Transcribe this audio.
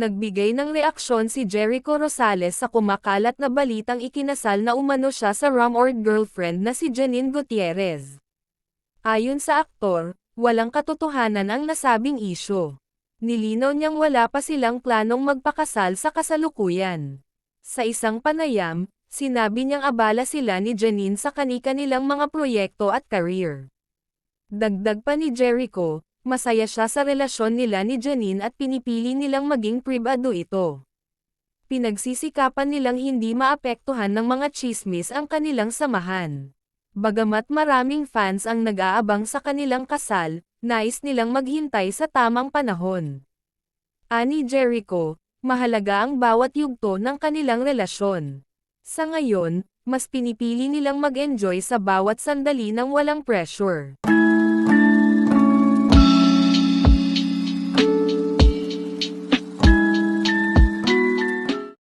Nagbigay ng reaksyon si Jericho Rosales sa kumakalat na balitang ikinasal na umano siya sa rumored girlfriend na si Janine Gutierrez. Ayon sa aktor, walang katotohanan ang nasabing isyu. Nilinaw niyang wala pa silang planong magpakasal sa kasalukuyan. Sa isang panayam, sinabi niyang abala sila ni Janine sa kani-kanilang mga proyekto at career. Dagdag pa ni Jericho, masaya siya sa relasyon nila ni Janine at pinipili nilang maging pribado ito. Pinagsisikapan nilang hindi maapektuhan ng mga tsismis ang kanilang samahan. Bagamat maraming fans ang nag-aabang sa kanilang kasal, nais nilang maghintay sa tamang panahon. Ani Jericho, mahalaga ang bawat yugto ng kanilang relasyon. Sa ngayon, mas pinipili nilang mag-enjoy sa bawat sandali ng walang pressure.